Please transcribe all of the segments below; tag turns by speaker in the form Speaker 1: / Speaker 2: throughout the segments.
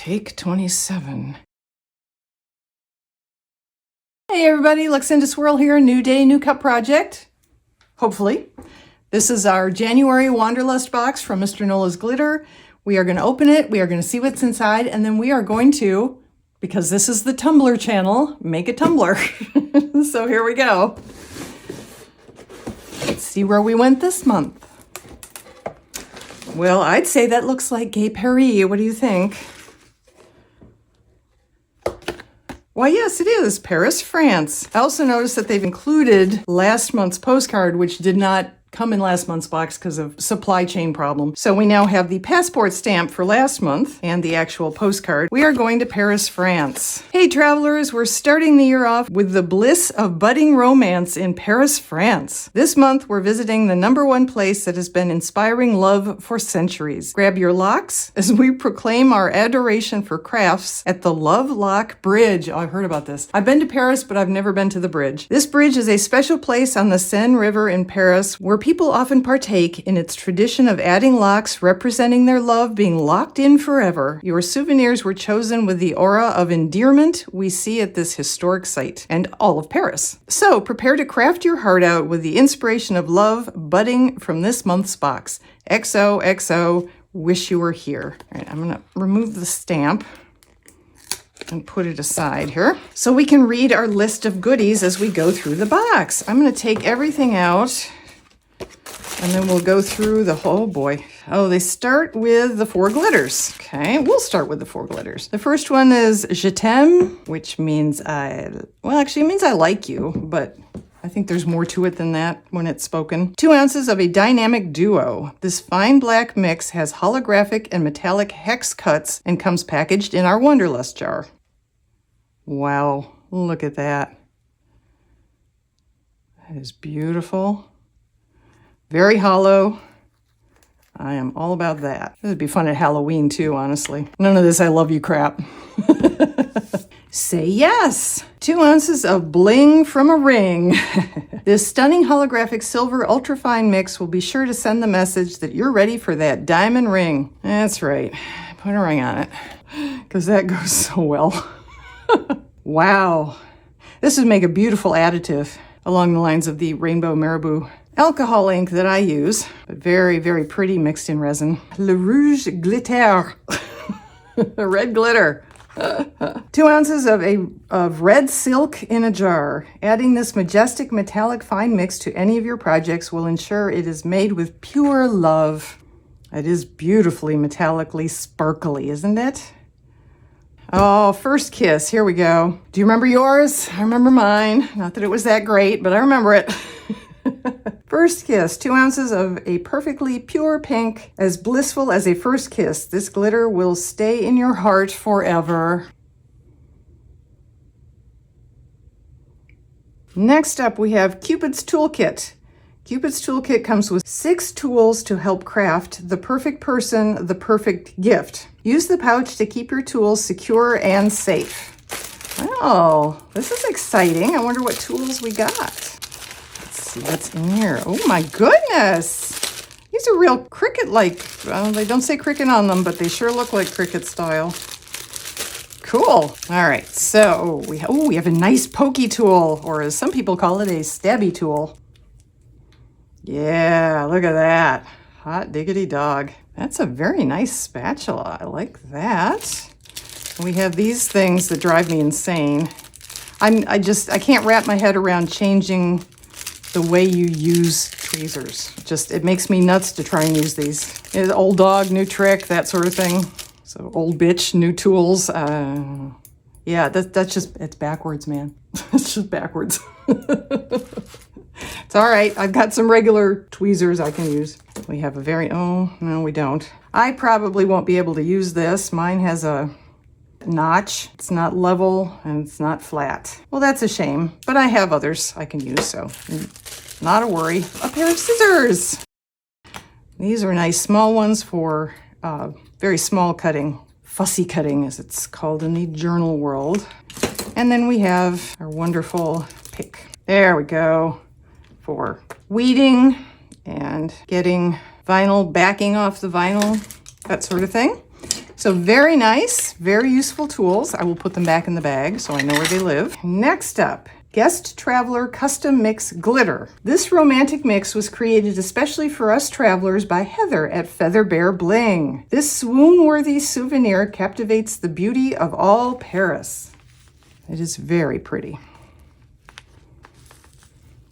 Speaker 1: Take 27. Hey everybody, Lux into Swirl here. New day, new cup project. Hopefully. This is our January Wanderlust box from Mr. Nola's Glitter. We are going to open it, we are going to see what's inside, and then we are going to, because this is the Tumbler channel, make a tumbler. So here we go. Let's see where we went this month. Well, I'd say that looks like Gay Paris. What do you think? Why, yes, it is. Paris, France. I also noticed that they've included last month's postcard, which did not come in last month's box because of supply chain problem. So we now have the passport stamp for last month and the actual postcard. We are going to Paris, France. Hey travelers, we're starting the year off with the bliss of budding romance in Paris, France. This month we're visiting the #1 place that has been inspiring love for centuries. Grab your locks as we proclaim our adoration for crafts at the Love Lock Bridge. Oh, I've heard about this. I've been to Paris, but I've never been to the bridge. This bridge is a special place on the Seine River in Paris where people often partake in its tradition of adding locks representing their love being locked in forever. Your souvenirs were chosen with the aura of endearment we see at this historic site and all of Paris. So prepare to craft your heart out with the inspiration of love budding from this month's box. XOXO, wish you were here. All right, I'm going to remove the stamp and put it aside here so we can read our list of goodies as we go through the box. I'm going to take everything out. And then we'll go through the whole, boy. Oh, they start with the 4 glitters. Okay, we'll start with the 4 glitters. The first one is Je t'aime, which means it means I like you, but I think there's more to it than that when it's spoken. 2 ounces of a dynamic duo. This fine black mix has holographic and metallic hex cuts and comes packaged in our Wanderlust jar. Wow, look at that. That is beautiful. Very hollow. I am all about that. This would be fun at Halloween too, honestly. None of this I love you crap. Say yes! 2 ounces of bling from a ring. This stunning holographic silver ultrafine mix will be sure to send the message that you're ready for that diamond ring. That's right. Put a ring on it because that goes so well. Wow. This would make a beautiful additive along the lines of the Rainbow Marabou alcohol ink that I use, but very, very pretty mixed in resin. Le Rouge Glitter, red glitter. 2 ounces of red silk in a jar. Adding this majestic metallic fine mix to any of your projects will ensure it is made with pure love. It is beautifully metallically sparkly, isn't it? Oh, first kiss, here we go. Do you remember yours? I remember mine. Not that it was that great, but I remember it. First kiss, 2 ounces of a perfectly pure pink, as blissful as a first kiss. This glitter will stay in your heart forever. Next up, we have Cupid's Toolkit. Cupid's Toolkit comes with 6 tools to help craft the perfect person, the perfect gift. Use the pouch to keep your tools secure and safe. Oh, this is exciting. I wonder what tools we got. See what's in here. Oh my goodness. These are real Cricut-like. Well, they don't say Cricut on them, but they sure look like Cricut style. Cool. All right, so we have a nice pokey tool, or as some people call it, a stabby tool. Yeah, look at that. Hot diggity dog. That's a very nice spatula. I like that. We have these things that drive me insane. I can't wrap my head around changing the way you use tweezers. It makes me nuts to try and use these. Old dog, new trick, that sort of thing. So old bitch, new tools. Yeah, it's backwards, man. It's just backwards. It's all right. I've got some regular tweezers I can use. We have oh, no, we don't. I probably won't be able to use this. Mine has a notch. It's not level and it's not flat. Well, that's a shame, but I have others I can use, so not a worry. A pair of scissors. These are nice small ones for very small cutting, fussy cutting as it's called in the journal world. And then we have our wonderful pick. There we go, for weeding and getting vinyl, backing off the vinyl, that sort of thing. So very nice, very useful tools. I will put them back in the bag so I know where they live. Next up, Guest Traveler Custom Mix Glitter. This romantic mix was created especially for us travelers by Heather at Feather Bear Bling. This swoon-worthy souvenir captivates the beauty of all Paris. It is very pretty.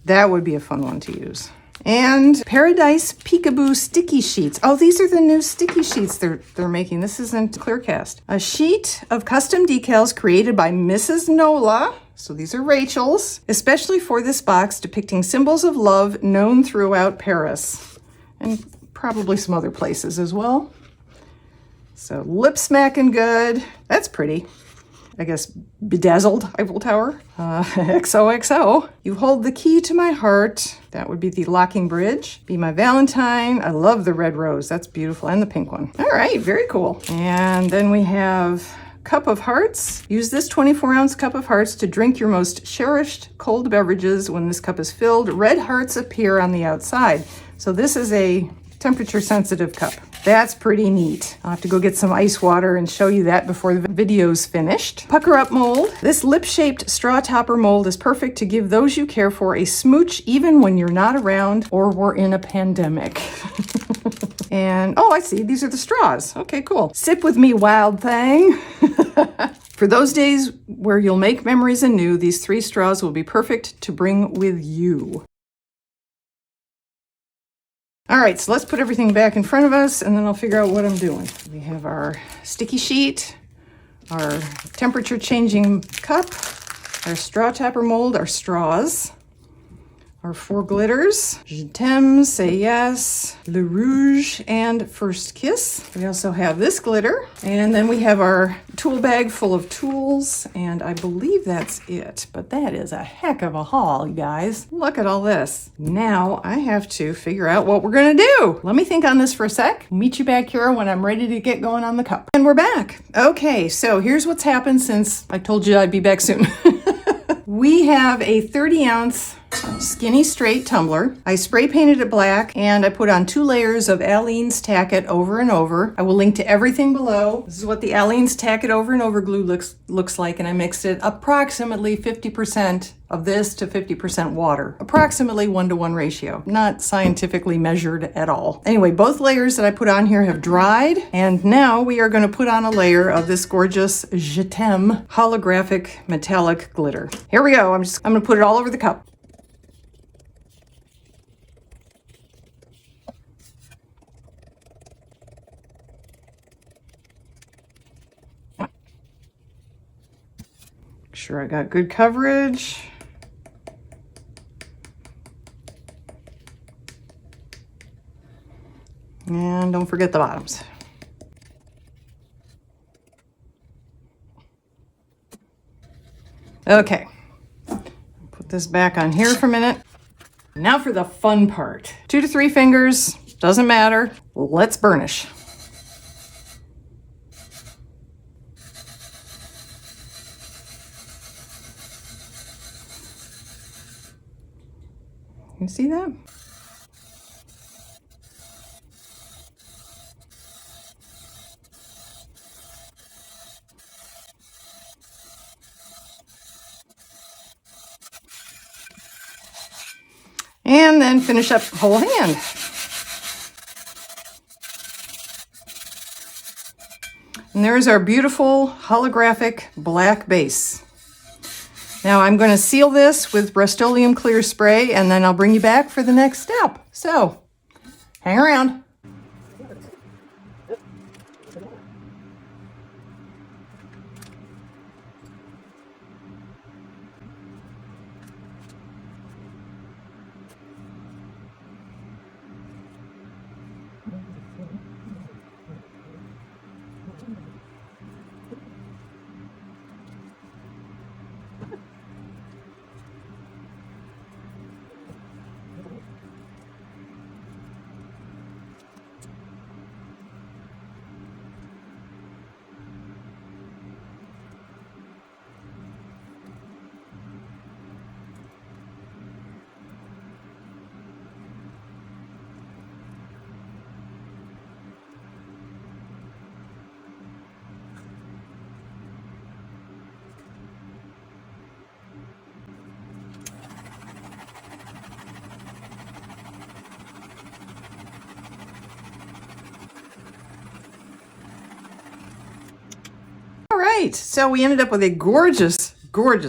Speaker 1: That would be a fun one to use. And Paradise Peekaboo Sticky Sheets. Oh, these are the new sticky sheets they're making. This isn't Clearcast. A sheet of custom decals created by Mrs. Nola. So these are Rachel's, especially for this box depicting symbols of love known throughout Paris. And probably some other places as well. So lip smacking good. That's pretty. I guess bedazzled Eiffel Tower. XOXO. You hold the key to my heart. That would be the locking bridge. Be my Valentine. I love the red rose. That's beautiful. And the pink one. All right, very cool. And then we have Cup of Hearts. Use this 24-ounce cup of hearts to drink your most cherished cold beverages. When this cup is filled, red hearts appear on the outside. So this is a temperature sensitive cup. That's pretty neat. I'll have to go get some ice water and show you that before the video's finished. Pucker Up mold. This lip-shaped straw topper mold is perfect to give those you care for a smooch even when you're not around or we're in a pandemic. And, oh, I see. These are the straws. Okay, cool. Sip with me, wild thing. For those days where you'll make memories anew, these 3 straws will be perfect to bring with you. All right, so let's put everything back in front of us and then I'll figure out what I'm doing. We have our sticky sheet, our temperature changing cup, our straw topper mold, our straws, our 4 glitters, Je t'aime, Say Yes, Le Rouge, and First Kiss. We also have this glitter, and then we have our tool bag full of tools, and I believe that's it, but that is a heck of a haul, you guys. Look at all this. Now I have to figure out what we're gonna do. Let me think on this for a sec. Meet you back here when I'm ready to get going on the cup. And we're back. Okay, so here's what's happened since I told you I'd be back soon. We have a 30-ounce skinny straight tumbler. I spray painted it black and I put on 2 layers of Aleene's Tack It over and over. I will link to everything below. This is what the Aleene's Tack It over and over glue looks like, and I mixed it approximately 50% of this to 50% water. Approximately 1-to-1 ratio. Not scientifically measured at all. Anyway, both layers that I put on here have dried, and now we are going to put on a layer of this gorgeous Je t'aime holographic metallic glitter. Here we go. I'm going to put it all over the cup. Make sure I got good coverage. And don't forget the bottoms. Okay, put this back on here for a minute. Now for the fun part. 2 to 3 fingers, doesn't matter. Let's burnish. You see that? And then finish up the whole hand. And there's our beautiful holographic black base. Now I'm going to seal this with Rust-Oleum clear spray, and then I'll bring you back for the next step. So, hang around. right, so we ended up with a gorgeous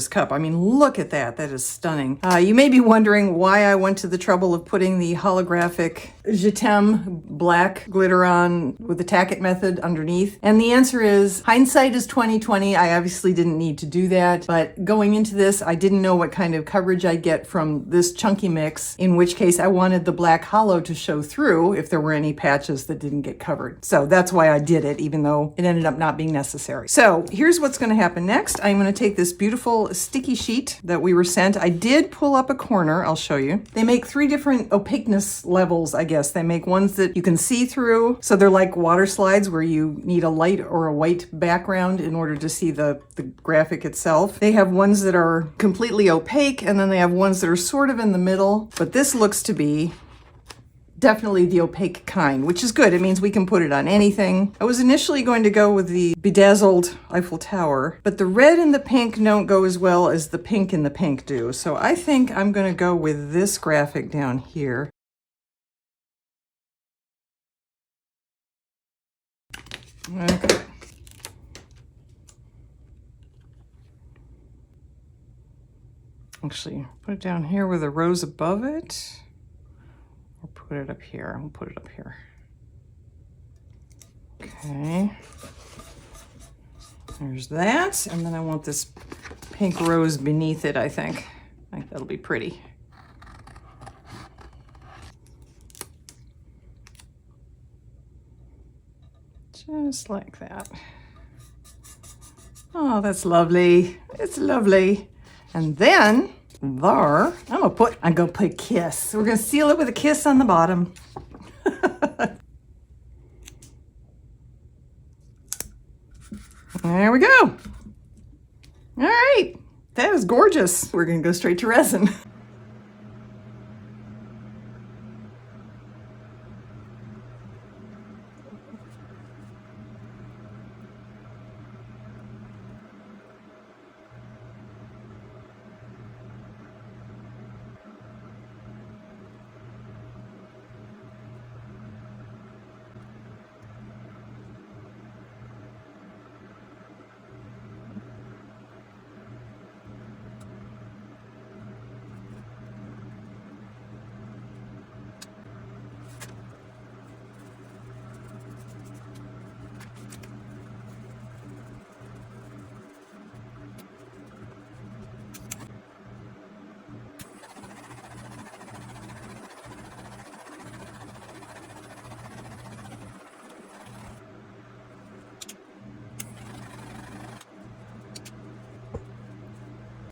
Speaker 1: cup. I mean, look at that. That is stunning. You may be wondering why I went to the trouble of putting the holographic Je t'aime black glitter on with the tack it method underneath. And the answer is hindsight is 20/20. I obviously didn't need to do that, but going into this, I didn't know what kind of coverage I'd get from this chunky mix, in which case I wanted the black hollow to show through if there were any patches that didn't get covered. So that's why I did it, even though it ended up not being necessary. So here's what's going to happen next. I'm going to take this beautiful sticky sheet that we were sent. I did pull up a corner. I'll show you. They make 3 different opaqueness levels, I guess. They make ones that you can see through. So they're like water slides where you need a light or a white background in order to see the graphic itself. They have ones that are completely opaque, and then they have ones that are sort of in the middle. But this looks to be definitely the opaque kind, which is good. It means we can put it on anything. I was initially going to go with the bedazzled Eiffel Tower, but the red and the pink don't go as well as the pink and the pink do. So I think I'm going to go with this graphic down here. Okay. Actually, put it down here with a rose above it. Or put it up here. I'll put it up here. Okay. There's that. And then I want this pink rose beneath it, I think. I think that'll be pretty. Just like that. Oh, that's lovely. It's lovely. And then there, I'm gonna put a kiss. We're gonna seal it with a kiss on the bottom. There we go. All right, that is gorgeous. We're gonna go straight to resin.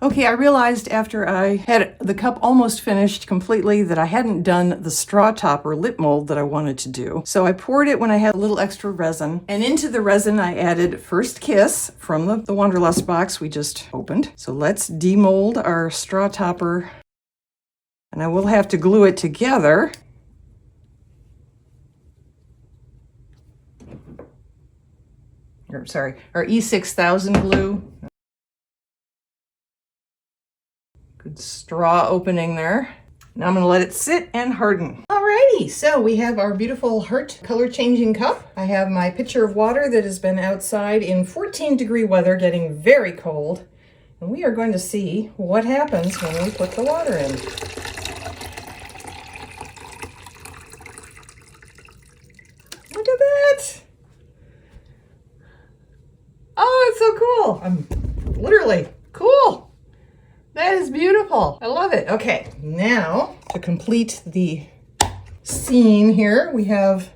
Speaker 1: Okay, I realized after I had the cup almost finished completely that I hadn't done the straw topper lip mold that I wanted to do. So I poured it when I had a little extra resin. And into the resin I added First Kiss from the Wanderlust box we just opened. So let's demold our straw topper. And I will have to glue it together. Or, sorry, our E6000 glue. Good straw opening there. Now I'm gonna let it sit and harden. Alrighty, so we have our beautiful heart color changing cup. I have my pitcher of water that has been outside in 14-degree weather, getting very cold. And we are going to see what happens when we put the water in. Look at that. Oh, it's so cool. I'm literally cool. That is beautiful. I love it. Okay, now to complete the scene here,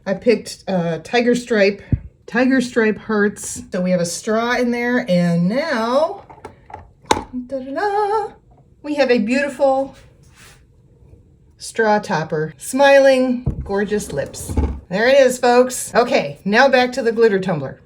Speaker 1: I picked tiger stripe hearts. So we have a straw in there, and now, da-da-da, we have a beautiful straw topper. Smiling, gorgeous lips. There it is, folks. Okay, now back to the glitter tumbler.